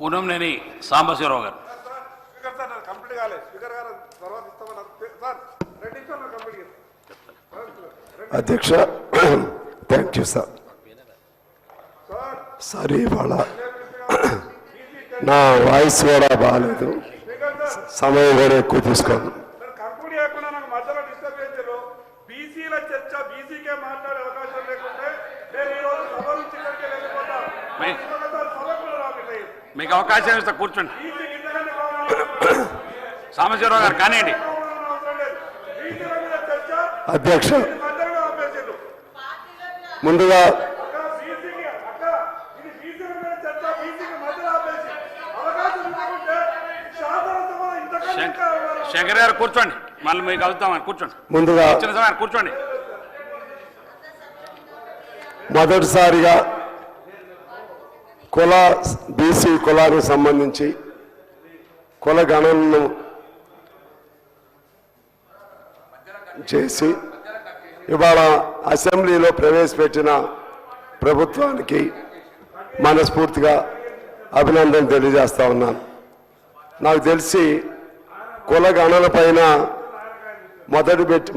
కూనంనేని సాంబశివరావు గారు. అధ్యక్ష, thank you sir. Sorry, ఇవాళ నా వాయిస్ కూడా బాగాలేదు, సమయం కూడా ఎక్కువ తీసుకోండి. మీకు అవకాశం ఇస్తా, కూర్చోండి. సాంబశివరావు గారు కానివ్వండి. అధ్యక్ష, ముందుగా శంకర్ గారు కూర్చోండి, మళ్ళీ మీకు అవుతామని కూర్చోండి. ముందుగా కూర్చోండి. మొదటిసారిగా బీసీ కులానికి సంబంధించి కుల గణనను చేసి ఇవాళ అసెంబ్లీలో ప్రవేశపెట్టిన ప్రభుత్వానికి మనస్ఫూర్తిగా అభినందన తెలియజేస్తా ఉన్నాను. నాకు తెలిసి కుల గణన పైన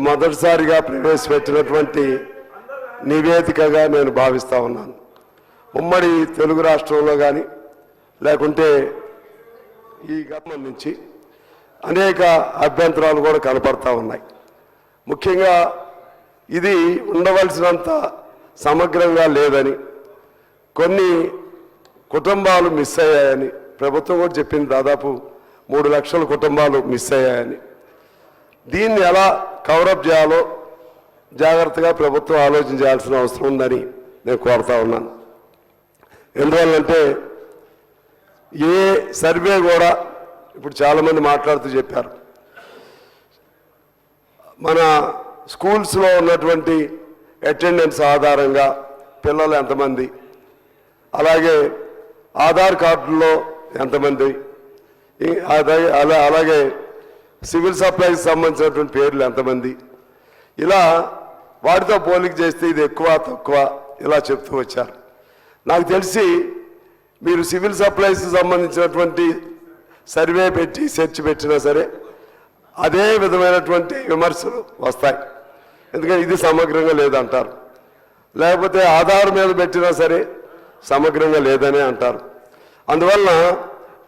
మొదటిసారిగా ప్రవేశపెట్టినటువంటి నివేదికగా నేను భావిస్తూ ఉన్నాను. ఉమ్మడి తెలుగు రాష్ట్రంలో కానీ లేకుంటే ఈ గవర్నమెంట్ నుంచి అనేక అభ్యంతరాలు కూడా కనపడతా ఉన్నాయి. ముఖ్యంగా ఇది ఉండవలసినంత సమగ్రంగా లేదని, కొన్ని కుటుంబాలు మిస్ అయ్యాయని ప్రభుత్వం కూడా చెప్పింది. దాదాపు 3 లక్షల కుటుంబాలు మిస్ అయ్యాయని, దీన్ని ఎలా కవరప్ చేయాలో జాగ్రత్తగా ప్రభుత్వం ఆలోచన చేయాల్సిన అవసరం ఉందని నేను కోరుతా ఉన్నాను. ఎందువల్లంటే ఏ సర్వే కూడా ఇప్పుడు చాలామంది మాట్లాడుతూ చెప్పారు, మన స్కూల్స్లో ఉన్నటువంటి అటెండెన్స్ ఆధారంగా పిల్లలు ఎంతమంది, అలాగే ఆధార్ కార్డుల్లో ఎంతమంది, అలాగే సివిల్ సప్లైకి సంబంధించినటువంటి పేర్లు ఎంతమంది, ఇలా వాటితో పోలిక చేస్తే ఇది ఎక్కువ తక్కువ ఇలా చెప్తూ వచ్చారు. నాకు తెలిసి మీరు సివిల్ సప్లైస్కి సంబంధించినటువంటి సర్వే పెట్టి సెర్చ్ పెట్టినా సరే అదే విధమైనటువంటి విమర్శలు వస్తాయి. ఎందుకంటే ఇది సమగ్రంగా లేదంటారు, లేకపోతే ఆధార్ మీద పెట్టినా సరే సమగ్రంగా లేదనే అంటారు. అందువలన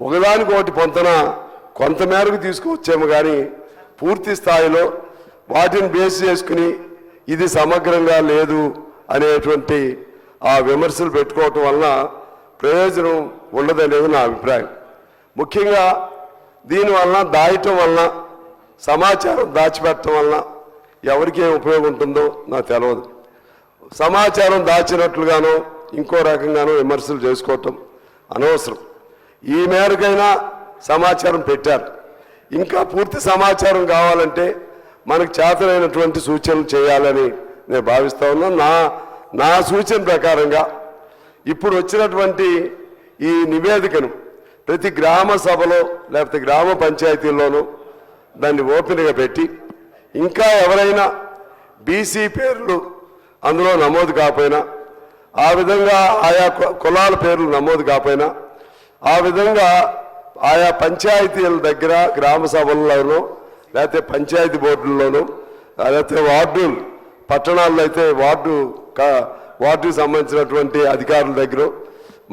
ఒకదానికి ఒకటి పొంతన కొంతమేరకు తీసుకువచ్చేమో కానీ పూర్తి స్థాయిలో వాటిని బేస్ చేసుకుని ఇది సమగ్రంగా లేదు అనేటువంటి ఆ విమర్శలు పెట్టుకోవటం వలన ప్రయోజనం ఉండదనేది నా అభిప్రాయం. ముఖ్యంగా దీనివలన దాయటం వలన, సమాచారం దాచిపెట్టడం వలన ఎవరికి ఏం ఉపయోగం ఉంటుందో నాకు తెలియదు. సమాచారం దాచినట్లుగానో ఇంకో రకంగానో విమర్శలు చేసుకోవటం అనవసరం. ఈ మేరకైనా సమాచారం పెట్టారు. ఇంకా పూర్తి సమాచారం కావాలంటే మనకు చేతనైనటువంటి సూచనలు చేయాలని నేను భావిస్తా ఉన్నాను. నా సూచన ప్రకారంగా ఇప్పుడు వచ్చినటువంటి ఈ నివేదికను ప్రతి గ్రామ సభలో లేకపోతే గ్రామ పంచాయతీల్లోనూ దాన్ని ఓపెన్గా పెట్టి, ఇంకా ఎవరైనా బీసీ పేర్లు అందులో నమోదు కాకపోయినా, ఆ విధంగా ఆయా కులాల పేర్లు నమోదు కాకపోయినా, ఆ విధంగా ఆయా పంచాయతీల దగ్గర గ్రామ సభల్లోనూ లేకపోతే పంచాయతీ బోర్డుల్లోనూ లేకపోతే వార్డులు, పట్టణాల్లో అయితే వార్డుకు సంబంధించినటువంటి అధికారుల దగ్గర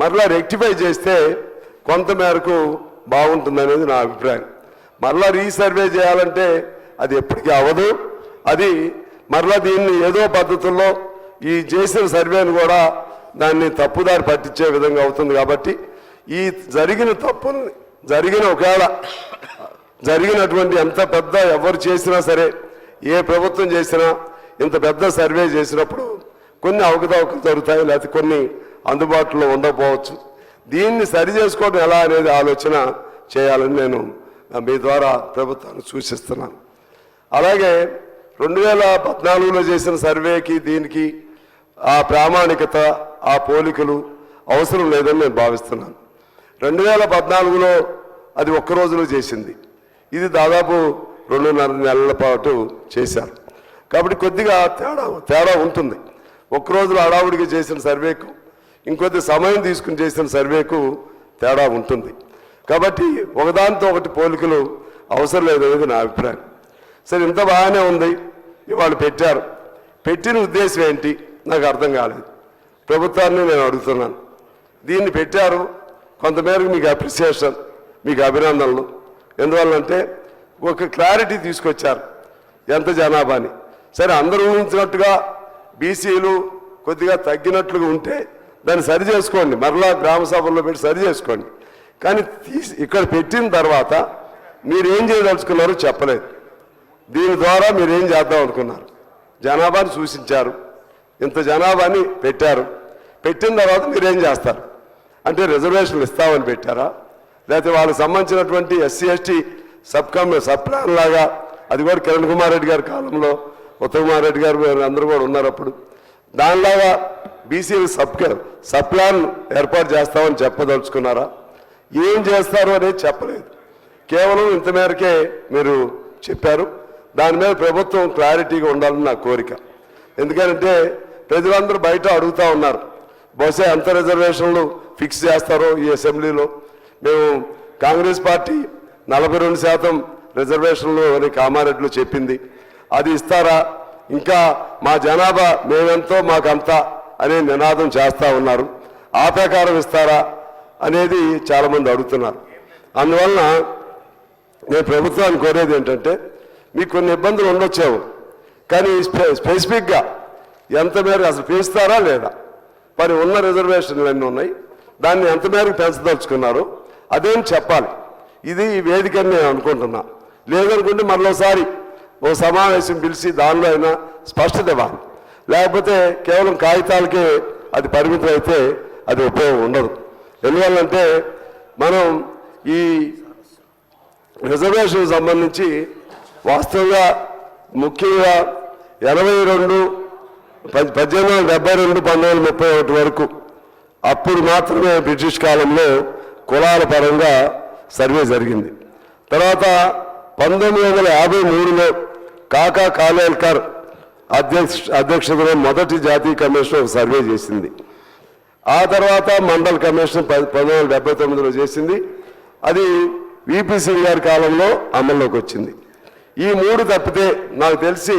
మరలా రెక్టిఫై చేస్తే కొంతమేరకు బాగుంటుందనేది నా అభిప్రాయం. మరలా రీసర్వే చేయాలంటే అది ఎప్పటికీ అవ్వదు. అది మరలా దీన్ని ఏదో పద్ధతుల్లో ఈ చేసిన సర్వేను కూడా దాన్ని తప్పుదారి పట్టించే విధంగా అవుతుంది. కాబట్టి ఈ ఒకవేళ జరిగినటువంటి ఎంత పెద్ద ఎవరు చేసినా సరే, ఏ ప్రభుత్వం చేసినా ఇంత పెద్ద సర్వే చేసినప్పుడు కొన్ని అవకతవకలు జరుగుతాయి, లేకపోతే కొన్ని అందుబాటులో ఉండకపోవచ్చు. దీన్ని సరి చేసుకోవడం ఎలా అనేది ఆలోచన చేయాలని నేను మీ ద్వారా ప్రభుత్వాన్ని సూచిస్తున్నాను. అలాగే 2014లో చేసిన సర్వేకి దీనికి ఆ ప్రామాణికత, ఆ పోలికలు అవసరం లేదని నేను భావిస్తున్నాను. 2014లో అది ఒక్క రోజులో చేసింది, ఇది దాదాపు 2.5 నెలల పాటు చేశారు. కాబట్టి కొద్దిగా తేడా ఉంటుంది. ఒక్క రోజులో హడావుడిగా చేసిన సర్వేకు, ఇంకొద్ది సమయం తీసుకుని చేసిన సర్వేకు తేడా ఉంటుంది. కాబట్టి ఒకదానితో ఒకటి పోలికలు అవసరం లేదనేది నా అభిప్రాయం. సరే, ఇంత బాగానే ఉంది, ఇవాళ పెట్టారు. పెట్టిన ఉద్దేశం ఏంటి నాకు అర్థం కాలేదు. ప్రభుత్వాన్ని నేను అడుగుతున్నాను. దీన్ని పెట్టారు, కొంతమేరకు మీకు అప్రిసియేషన్, మీకు అభినందనలు. ఎందువల్లంటే ఒక క్లారిటీ తీసుకొచ్చారు ఎంత జనాభాని. సరే, అందరూ ఊహించినట్టుగా బీసీలు కొద్దిగా తగ్గినట్లుగా ఉంటే దాన్ని సరి చేసుకోండి, మరలా గ్రామ సభల్లో పెట్టి సరి చేసుకోండి. కానీ ఇక్కడ పెట్టిన తర్వాత మీరేం చేయదలుచుకున్నారో చెప్పలేదు. దీని ద్వారా మీరేం చేద్దాం అనుకున్నారు? జనాభాని సూచించారు, ఇంత జనాభాని పెట్టారు. పెట్టిన తర్వాత మీరేం చేస్తారు అంటే రిజర్వేషన్లు ఇస్తామని పెట్టారా, లేకపోతే వాళ్ళకి సంబంధించినటువంటి ఎస్సీ ఎస్టీ సబ్ ప్లాన్ లాగా, అది కూడా కిరణ్ కుమార్ రెడ్డి గారి కాలంలో ఉత్తమ్ కుమార్ రెడ్డి గారు అందరూ కూడా ఉన్నారు అప్పుడు, దానిలాగా బీసీలు సబ్ ప్లాన్ ఏర్పాటు చేస్తామని చెప్పదలుచుకున్నారా? ఏం చేస్తారు అనేది చెప్పలేదు. కేవలం ఇంత మేరకే మీరు చెప్పారు. దాని మీద ప్రభుత్వం క్లారిటీగా ఉండాలని నా కోరిక. ఎందుకంటే ప్రజలందరూ బయట అడుగుతూ ఉన్నారు, బహుశా ఎంత రిజర్వేషన్లు ఫిక్స్ చేస్తారో ఈ అసెంబ్లీలో. మేము కాంగ్రెస్ పార్టీ 42% రిజర్వేషన్లు అని కామారెడ్డిలో చెప్పింది, అది ఇస్తారా? ఇంకా మా జనాభా మేమెంతో మాకంతా అనే నినాదం చేస్తూ ఉన్నారు. ఆ ప్రకారం ఇస్తారా అనేది చాలామంది అడుగుతున్నారు. అందువలన నేను ప్రభుత్వాన్ని కోరేది ఏంటంటే, మీకు కొన్ని ఇబ్బందులు ఉండొచ్చావు, కానీ స్పెసిఫిక్గా ఎంత మేరకు అసలు పెంచుతారా లేదా, మరి ఉన్న రిజర్వేషన్లు ఎన్ని ఉన్నాయి, దాన్ని ఎంత మేరకు పెంచదలుచుకున్నారు అదేం చెప్పాలి. ఇది ఈ వేదికని నేను అనుకుంటున్నా. లేదనుకుంటే మరోసారి ఓ సమావేశం పిలిచి దానిలో అయినా స్పష్టత ఇవ్వాలి. లేకపోతే కేవలం కాగితాలకే అది పరిమితం అయితే అది ఉపయోగం ఉండదు. ఎందువల్లంటే మనం ఈ రిజర్వేషన్ సంబంధించి వాస్తవంగా ముఖ్యంగా 1872, 1931 వరకు అప్పుడు మాత్రమే బ్రిటిష్ కాలంలో కులాల పరంగా సర్వే జరిగింది. తర్వాత 1953లో కాకా కాలేల్కర్ అధ్యక్షతలో మొదటి జాతీయ కమిషన్ ఒక సర్వే చేసింది. ఆ తర్వాత మండల్ కమిషన్ 1979లో చేసింది. అది విపి సింగ్ గారి కాలంలో అమల్లోకి వచ్చింది. ఈ మూడు తప్పితే నాకు తెలిసి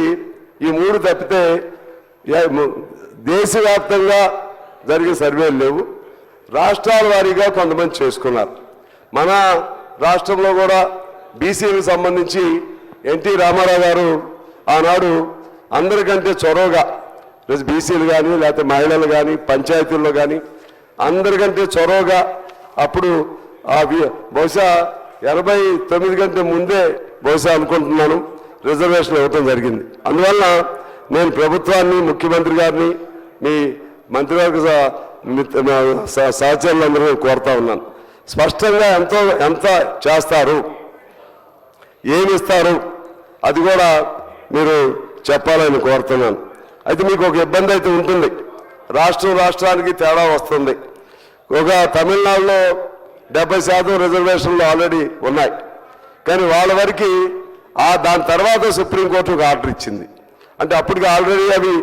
దేశవ్యాప్తంగా జరిగే సర్వేలు లేవు. రాష్ట్రాల వారీగా కొంతమంది చేసుకున్నారు. మన రాష్ట్రంలో కూడా బీసీలకు సంబంధించి ఎన్టీ రామారావు గారు ఆనాడు అందరికంటే చొరవగా బీసీలు కానీ లేకపోతే మహిళలు కానీ పంచాయతీల్లో కానీ అందరికంటే చొరవగా అప్పుడు బహుశా 89 కంటే ముందే బహుశా అనుకుంటున్నాను రిజర్వేషన్ ఇవ్వటం జరిగింది. అందువల్ల నేను ప్రభుత్వాన్ని, ముఖ్యమంత్రి గారిని, మీ మంత్రివర్గ సహచరులందరూ కోరుతా ఉన్నాను, స్పష్టంగా ఎంత చేస్తారు, ఏమిస్తారు అది కూడా మీరు చెప్పాలని కోరుతున్నాను. అయితే మీకు ఒక ఇబ్బంది అయితే ఉంటుంది, రాష్ట్రానికి తేడా వస్తుంది. ఒక తమిళనాడులో 70% రిజర్వేషన్లు ఆల్రెడీ ఉన్నాయి, కానీ వాళ్ళ వరకు దాని తర్వాత సుప్రీంకోర్టు ఒక ఆర్డర్ ఇచ్చింది. అంటే అప్పటికి ఆల్రెడీ అవి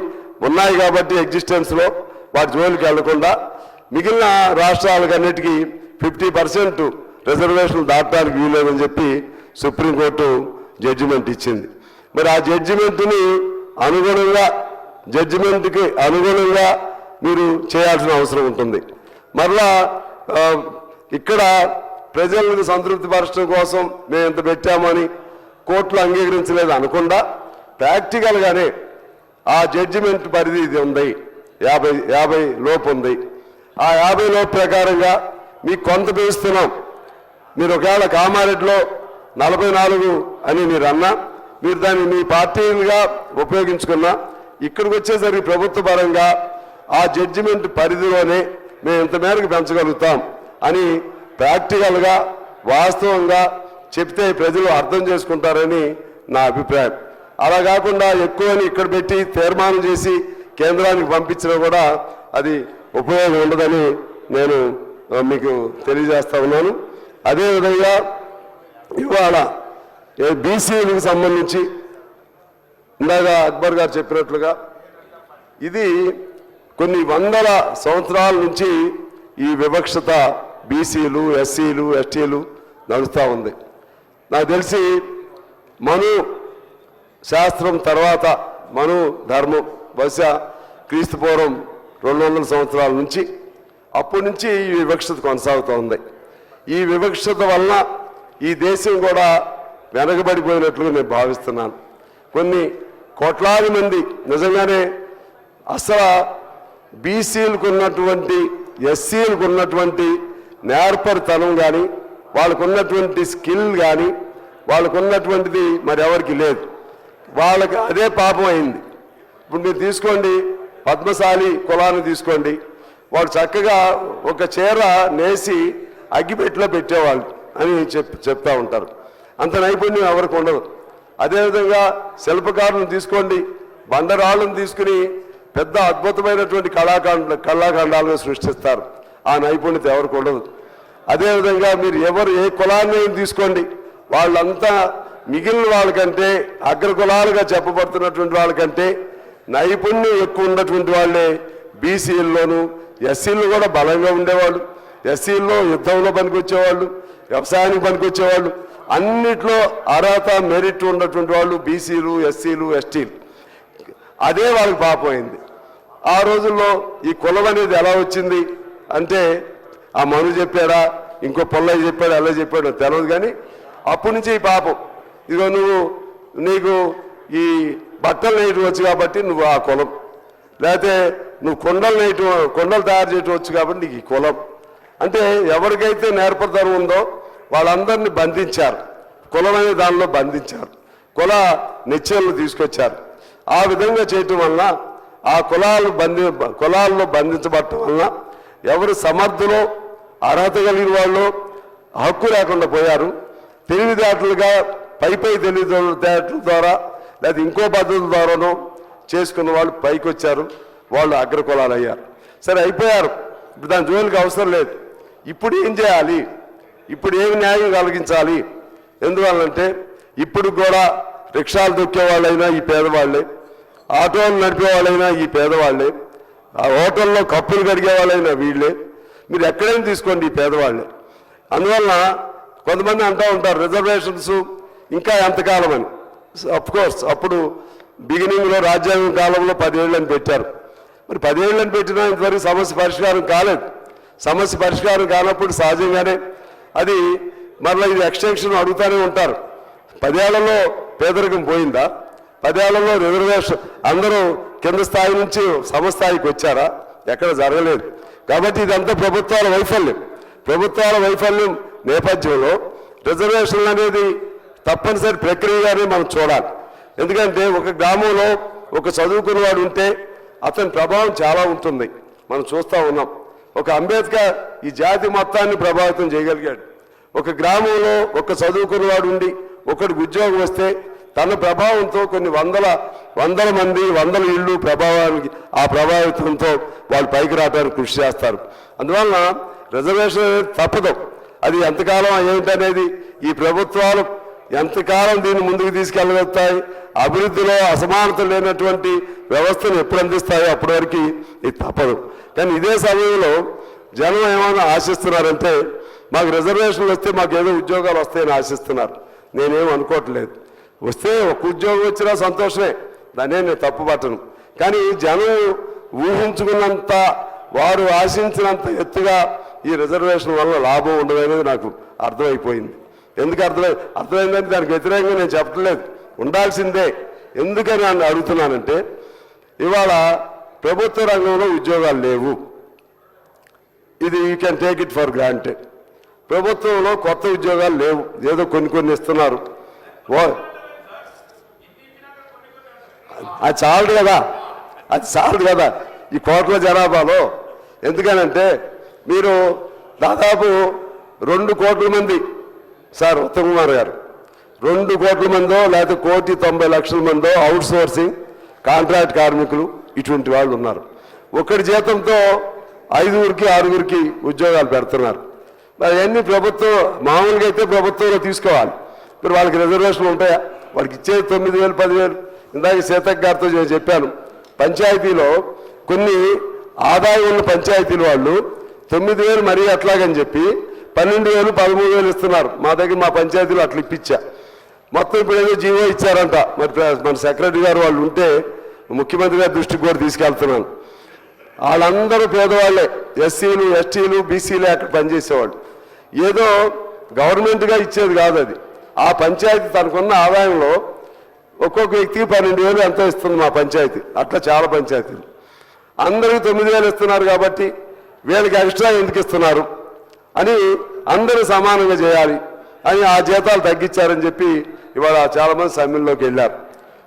ఉన్నాయి కాబట్టి ఎగ్జిస్టెన్స్లో వాటి జోలికి వెళ్లకుండా మిగిలిన రాష్ట్రాలకన్నిటికీ 50% రిజర్వేషన్లు దాటడానికి వీలేదని చెప్పి సుప్రీంకోర్టు జడ్జిమెంట్ ఇచ్చింది. మరి ఆ జడ్జిమెంట్కి అనుగుణంగా మీరు చేయాల్సిన అవసరం ఉంటుంది. మరలా ఇక్కడ ప్రజలను సంతృప్తి పరచడం కోసం మేము ఎంత పెట్టామని కోర్టులు అంగీకరించలేదు అనకుండా ప్రాక్టికల్గానే ఆ జడ్జిమెంట్ పరిధి ఇది ఉంది, 50 లోపు ఉంది. ఆ 50 లోపు ప్రకారంగా మీకు కొంత పెంచుతున్నాం. మీరు ఒకవేళ కామారెడ్డిలో 44 అని మీరు అన్నా, మీరు దాన్ని మీ పార్టీలుగా ఉపయోగించుకున్నా, ఇక్కడికి వచ్చేసరికి ప్రభుత్వ పరంగా ఆ జడ్జిమెంట్ పరిధిలోనే మేము ఇంత మేరకు పెంచగలుగుతాం అని ప్రాక్టికల్గా వాస్తవంగా చెప్తే ప్రజలు అర్థం చేసుకుంటారని నా అభిప్రాయం. అలా కాకుండా ఎక్కువని ఇక్కడ పెట్టి తీర్మానం చేసి కేంద్రానికి పంపించినా కూడా అది ఉపయోగం ఉండదని నేను మీకు తెలియజేస్తా ఉన్నాను. అదేవిధంగా ఇవాళ బీసీలకు సంబంధించి ఇందాక అక్బర్ గారు చెప్పినట్లుగా ఇది కొన్ని వందల సంవత్సరాల నుంచి ఈ వివక్షత బీసీలు, ఎస్సీలు, ఎస్టీలు నడుస్తూ ఉంది. నాకు తెలిసి మను శాస్త్రం తర్వాత మను ధర్మం బహుశా క్రీస్తు పూర్వం 200 సంవత్సరాల నుంచి అప్పటి నుంచి ఈ వివక్షత కొనసాగుతూ ఉంది. ఈ వివక్షత వలన ఈ దేశం కూడా వెనకబడిపోయినట్లుగా నేను భావిస్తున్నాను. కొన్ని కోట్లాది మంది నిజంగానే అసలు బీసీలకు ఉన్నటువంటి, ఎస్సీలకు ఉన్నటువంటి నేర్పరితనం కానీ, వాళ్ళకు ఉన్నటువంటి స్కిల్ కానీ, వాళ్ళకు ఉన్నటువంటిది మరి ఎవరికి లేదు. వాళ్ళకి అదే పాపం అయింది. ఇప్పుడు మీరు తీసుకోండి, పద్మశాలి కులాన్ని తీసుకోండి, వాళ్ళు చక్కగా ఒక చీర నేసి అగ్గిపెట్టిలో పెట్టేవాళ్ళు అని చెప్తా ఉంటారు. అంత నైపుణ్యం ఎవరికి ఉండదు. అదేవిధంగా శిల్పకారులను తీసుకోండి, బండరాళ్ళను తీసుకుని పెద్ద అద్భుతమైనటువంటి కళాఖండాలను సృష్టిస్తారు. ఆ నైపుణ్యత ఎవరికి ఉండదు. అదేవిధంగా మీరు ఏ కులాన్ని తీసుకోండి, వాళ్ళంతా మిగిలిన వాళ్ళకంటే, అగ్ర కులాలుగా చెప్పబడుతున్నటువంటి వాళ్ళకంటే నైపుణ్యం ఎక్కువ ఉన్నటువంటి వాళ్ళే బీసీల్లోనూ, ఎస్సీల్లో కూడా బలంగా ఉండేవాళ్ళు. ఎస్సీల్లో యుద్ధంలో పనికొచ్చేవాళ్ళు, వ్యవసాయానికి పనికొచ్చేవాళ్ళు, అన్నిట్లో అర్హత మెరిట్ ఉన్నటువంటి వాళ్ళు బీసీలు, ఎస్సీలు, ఎస్టీలు. అదే వాళ్ళకి పాపం అయింది. ఆ రోజుల్లో ఈ కులం అనేది ఎలా వచ్చింది అంటే, ఆ మను చెప్పాడా, ఇంకో పొల్లయ్య చెప్పాడు, ఎలా చెప్పాడో తెలియదు. కానీ అప్పటి నుంచి ఈ పాపం, ఇదిగో నీకు ఈ బట్టలు నేయటం వచ్చు కాబట్టి నువ్వు ఆ కులం, లేకపోతే నువ్వు కొండలు తయారు చేయటం వచ్చు కాబట్టి నీకు ఈ కులం. అంటే ఎవరికైతే నేర్పరితనం ఉందో వాళ్ళందరినీ బంధించారు, కులమైన దానిలో బంధించారు, కుల నిశ్చయాలను తీసుకొచ్చారు. ఆ విధంగా చేయటం వలన ఆ కులాల్లో బంధించబడటం వలన ఎవరు సమర్థులో, అర్హత కలిగిన వాళ్ళు హక్కు లేకుండా పోయారు. తెలివితేటలుగా పై తెలివితేటల ద్వారా లేదా ఇంకో పద్ధతుల ద్వారానో చేసుకున్న వాళ్ళు పైకి వచ్చారు, వాళ్ళు అగ్ర కులాలు అయ్యారు. సరే అయిపోయారు, ఇప్పుడు దాని జోలికి అవసరం లేదు. ఇప్పుడు ఏం చేయాలి, ఇప్పుడు ఏమి న్యాయం కలిగించాలి? ఎందువల్లంటే ఇప్పుడు కూడా రిక్షాలు దొక్కే వాళ్ళైనా ఈ పేదవాళ్ళే, ఆటోలు నడిపే వాళ్ళైనా ఈ పేదవాళ్ళే, ఆ హోటల్లో కప్పులు కడిగే వాళ్ళైనా వీళ్ళే. మీరు ఎక్కడైనా తీసుకోండి ఈ పేదవాళ్ళే. అందువలన కొంతమంది అంటూ ఉంటారు రిజర్వేషన్స్ ఇంకా ఎంతకాలం అని. కోర్స్ అప్పుడు బిగినింగ్లో రాజ్యాంగం కాలంలో 10 ఏళ్ళని పెట్టారు. మరి 10 ఏళ్ళని పెట్టినా ఇంతవరకు సమస్య పరిష్కారం కాలేదు. సమస్య పరిష్కారం కానప్పుడు సహజంగానే అది మరలా ఇది ఎక్స్టెన్షన్ అడుగుతూనే ఉంటారు. 10 ఏళ్లలో పేదరికం పోయిందా? 10 ఏళ్లలో రిజర్వేషన్ అందరూ కింద స్థాయి నుంచి సమస్థాయికి వచ్చారా? ఎక్కడ జరగలేదు. కాబట్టి ఇదంతా ప్రభుత్వాల వైఫల్యం నేపథ్యంలో రిజర్వేషన్లు అనేది తప్పనిసరి ప్రక్రియగానే మనం చూడాలి. ఎందుకంటే ఒక గ్రామంలో ఒక చదువుకున్నవాడు ఉంటే అతని ప్రభావం చాలా ఉంటుంది. మనం చూస్తూ ఉన్నాం. ఒక అంబేద్కర్ ఈ జాతి మొత్తాన్ని ప్రభావితం చేయగలిగాడు. ఒక గ్రామంలో ఒక చదువుకున్నవాడు ఉండి ఒకడికి ఉద్యోగం వస్తే తన ప్రభావంతో కొన్ని వందల మంది, వందల ఇళ్ళు ఆ ప్రభావితంతో వాళ్ళు పైకి రావడానికి కృషి చేస్తారు. అందువలన రిజర్వేషన్ అనేది తప్పదు. అది ఎంతకాలం ఏమిటనేది ఈ ప్రభుత్వాలు ఎంతకాలం దీన్ని ముందుకు తీసుకెళ్ళగలుగుతాయి, అభివృద్ధిలో అసమానత లేనటువంటి వ్యవస్థను ఎప్పుడు అందిస్తాయో అప్పటి వరకు ఇది తప్పదు. కానీ ఇదే సమయంలో జనం ఏమైనా ఆశిస్తున్నారంటే మాకు రిజర్వేషన్లు వస్తే మాకు ఏదో ఉద్యోగాలు వస్తాయని ఆశిస్తున్నారు. నేనేం అనుకోవట్లేదు. వస్తే ఒక ఉద్యోగం వచ్చినా సంతోషమే, దాన్నే నేను తప్పు పట్టను. కానీ జనం ఊహించుకున్నంత, వారు ఆశించినంత ఎత్తుగా ఈ రిజర్వేషన్ వల్ల లాభం ఉండదనేది నాకు అర్థమైపోయింది. ఎందుకు అర్థమైందంటే దానికి వ్యతిరేకంగా నేను చెప్పట్లేదు, ఉండాల్సిందే. ఎందుకని నన్ను అడుగుతున్నానంటే ఇవాళ ప్రభుత్వ రంగంలో ఉద్యోగాలు లేవు. ఇది you can take it for granted. ప్రభుత్వంలో కొత్త ఉద్యోగాలు లేవు, ఏదో కొన్ని ఇస్తున్నారు. అది చాలదు కదా ఈ కోట్ల జనాభాలో. ఎందుకనంటే మీరు దాదాపు 2 కోట్ల మంది సార్ ఉత్తమ్ కుమార్ గారు 2 కోట్ల మందో లేకపోతే 1,90,00,000 మందో అవుట్ సోర్సింగ్ కాంట్రాక్ట్ కార్మికులు ఇటువంటి వాళ్ళు ఉన్నారు. ఒకటి జీతంతో 5గురికి 6గురికి ఉద్యోగాలు పెడుతున్నారు. మరి అన్ని ప్రభుత్వం మామూలుగా అయితే ప్రభుత్వంలో తీసుకోవాలి. మరి వాళ్ళకి రిజర్వేషన్లు ఉంటాయా? వాళ్ళకి ఇచ్చేది 9,000 10,000. ఇందాక సీతక్ గారితో చెప్పాను, పంచాయతీలో కొన్ని ఆదాయం ఉన్న పంచాయతీల వాళ్ళు 9,000 మరీ అట్లాగని చెప్పి 12,000 13,000 ఇస్తున్నారు. మా దగ్గర మా పంచాయతీలో అట్లా ఇప్పించా. మొత్తం ఇప్పుడు ఏదో జీవో ఇచ్చారంట. మరి మన సెక్రటరీ గారు వాళ్ళు ఉంటే ముఖ్యమంత్రి గారి దృష్టికి కూడా తీసుకెళ్తున్నాను. వాళ్ళందరూ పేదవాళ్ళే, ఎస్సీలు ఎస్టీలు బీసీలే అక్కడ పనిచేసేవాళ్ళు. ఏదో గవర్నమెంట్గా ఇచ్చేది కాదు అది. ఆ పంచాయతీ తనకున్న ఆదాయంలో ఒక్కొక్క వ్యక్తికి 12,000 ఎంతో ఇస్తుంది మా పంచాయతీ. అట్లా చాలా పంచాయతీలు. అందరికీ 9,000 ఇస్తున్నారు కాబట్టి వీళ్ళకి ఎక్స్ట్రా ఎందుకు ఇస్తున్నారు అని అందరూ సమానంగా చేయాలి అని ఆ జీతాలు తగ్గించారని చెప్పి ఇవాళ చాలామంది సమ్మెల్లోకి వెళ్ళారు.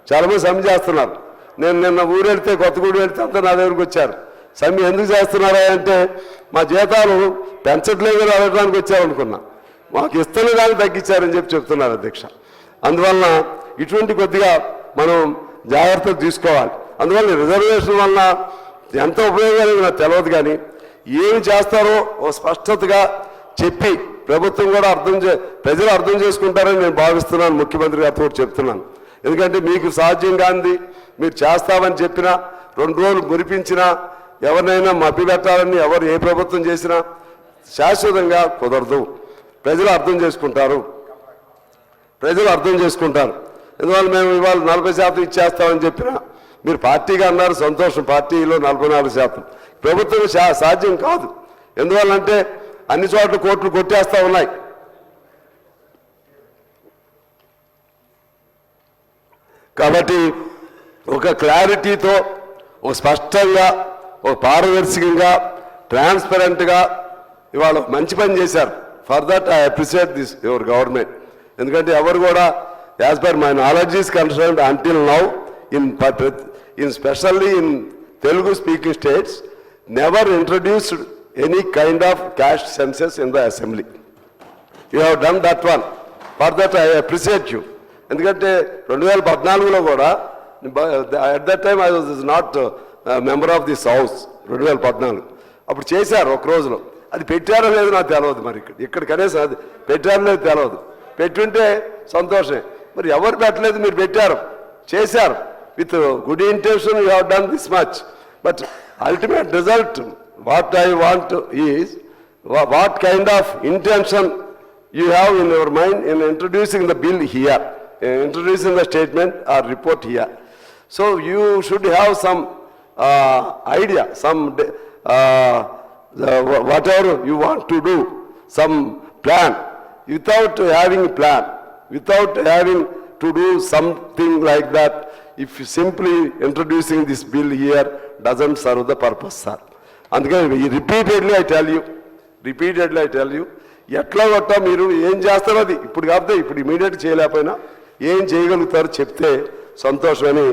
చాలామంది సమ్మె చేస్తున్నారు. నేను నిన్న ఊరు వెళ్తే కొత్తగూడు వెళ్తే అంతా నా దగ్గరికి వచ్చారు. సమ్మె ఎందుకు చేస్తున్నారా అంటే మా జీతాలు పెంచట్లేదు అడగడానికి వచ్చారనుకున్నా. మాకు ఇస్తున్న దాన్ని తగ్గించారని చెప్పి చెప్తున్నారు అధ్యక్ష. అందువలన ఇటువంటి కొద్దిగా మనం జాగ్రత్తలు తీసుకోవాలి. అందువల్ల రిజర్వేషన్ వలన ఎంత ఉపయోగాలు నాకు తెలియదు, కానీ ఏమి చేస్తారో ఓ స్పష్టతగా చెప్పి ప్రభుత్వం కూడా ప్రజలు అర్థం చేసుకుంటారని నేను భావిస్తున్నాను. ముఖ్యమంత్రి గారితో చెప్తున్నాను. ఎందుకంటే మీకు సాధ్యం కానిది మీరు చేస్తామని చెప్పినా 2 రోజులు మురిపించినా ఎవరినైనా మభ్యపెట్టాలని ఎవరు ఏ ప్రభుత్వం చేసినా శాశ్వతంగా కుదరదు. ప్రజలు అర్థం చేసుకుంటారు. ఎందువల్ల మేము ఇవాళ 40% ఇచ్చేస్తామని చెప్పినా మీరు పార్టీగా అన్నారు, సంతోషం. పార్టీలో 44%. ప్రభుత్వం సాధ్యం కాదు. ఎందువల్లంటే అన్ని చోట్ల కోట్లు కొట్టేస్తా ఉన్నాయి. కాబట్టి ఒక క్లారిటీతో, ఒక స్పష్టంగా, ఒక పారదర్శకంగా, ట్రాన్స్పరెంట్గా ఇవాళ మంచి పని చేశారు. For that I appreciate this your government. ఎందుకంటే ఎవరు కూడా as per my knowledge is concerned until now in specially in Telugu speaking states never introduced any kind of cash census in the assembly. You have done that one. For that I appreciate you. ఎందుకంటే 2014లో కూడా at that time I was not a member of this house. 2014 అప్పుడు చేశారు ఒక రోజులో. అది పెట్టారో లేదు నాకు తెలియదు. మరి ఇక్కడ కనీసం అది పెట్టారో లేదు తెలియదు. పెట్టుంటే సంతోషమే. మరి ఎవరు పెట్టలేదు, మీరు పెట్టారు, చేశారు. With good intention you have done this much, but ultimate result what I want is what kind of intention you have in your mind in introducing the bill here, introducing the statement or report here. So you should have some idea, some whatever you want to do, some plan. Without having a plan, without having to do something like that, if you simply introducing this bill here doesn't serve the purpose, sir. అందుకని repeatedly I tell you, ఎట్లా కొట్టా మీరు ఏం చేస్తారో అది ఇప్పుడు కాకపోతే ఇప్పుడు ఇమీడియట్ చేయలేకపోయినా ఏం చేయగలుగుతారో చెప్తే సంతోషమని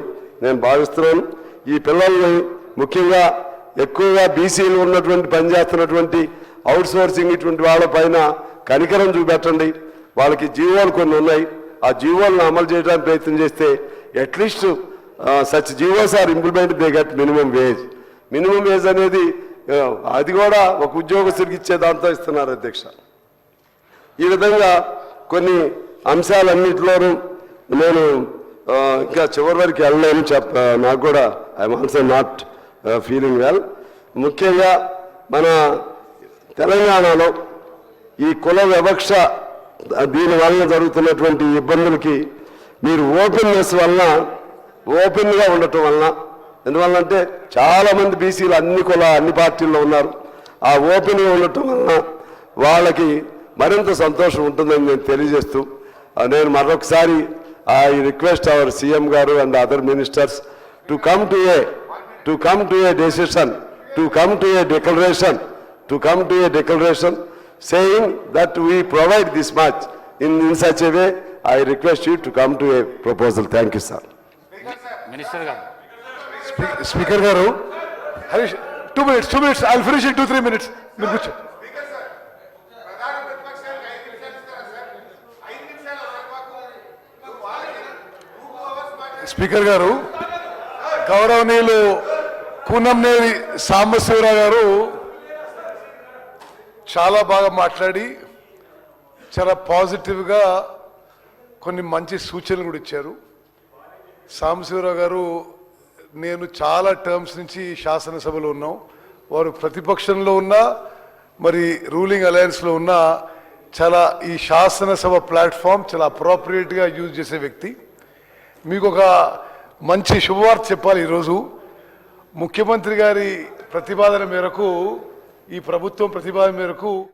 నేను భావిస్తున్నాను. ఈ పిల్లల్ని ముఖ్యంగా ఎక్కువగా బీసీలు ఉన్నటువంటి పనిచేస్తున్నటువంటి అవుట్ సోర్సింగ్ ఇటువంటి వాళ్ళ పైన కనికరం చూపెట్టండి. వాళ్ళకి జీవోలు కొన్ని ఉన్నాయి. ఆ జీవోలను అమలు చేయడానికి ప్రయత్నం చేస్తే at least such GOs are implement they get minimum wage. Minimum wage అనేది అది కూడా ఒక ఉద్యోగస్తుడికి ఇచ్చే దాంతో ఇస్తున్నారు అధ్యక్ష. ఈ విధంగా కొన్ని అంశాలన్నింటిలోనూ నేను ఇంకా చివరి వరకు వెళ్ళలేను. నాకు కూడా I'm also not feeling well. ముఖ్యంగా మన తెలంగాణలో ఈ కుల వివక్ష దీనివల్ల జరుగుతున్నటువంటి ఇబ్బందులకి మీరు ఓపెన్నెస్ వలన, ఓపెన్గా ఉండటం వలన, ఎందువల్లంటే చాలామంది బీసీలు అన్ని పార్టీల్లో ఉన్నారు. ఆ ఓపెన్గా ఉండటం వలన వాళ్ళకి మరింత సంతోషం ఉంటుందని నేను తెలియజేస్తూ నేను మరొకసారి ఐ రిక్వెస్ట్ అవర్ సీఎం గారు and other ministers to come to A decision, to come to A declaration saying that we provide this much in such a way. I request you to come to a proposal. Thank you, sir. Minister గారు, speaker గారు, Harish 2 minutes. I'll finish in 2-3 minutes. మీరు కూర్చో. Speaker గారు, గౌరవనీయులు కూనంనేని సాంబశివరావు గారు చాలా బాగా మాట్లాడి చాలా పాజిటివ్గా కొన్ని మంచి సూచనలు కూడా ఇచ్చారు. సాంబశివరావు గారు, నేను చాలా టర్మ్స్ నుంచి శాసనసభలో ఉన్నాం. వారు ప్రతిపక్షంలో ఉన్నా మరి రూలింగ్ అలయన్స్లో ఉన్న చాలా ఈ శాసనసభ ప్లాట్ఫామ్ చాలా అప్రోప్రియేట్గా యూజ్ చేసే వ్యక్తి. మీకు ఒక మంచి శుభవార్త చెప్పాలి. ఈరోజు ముఖ్యమంత్రి గారి ప్రతిపాదన మేరకు, ఈ ప్రభుత్వం ప్రతిపాదన మేరకు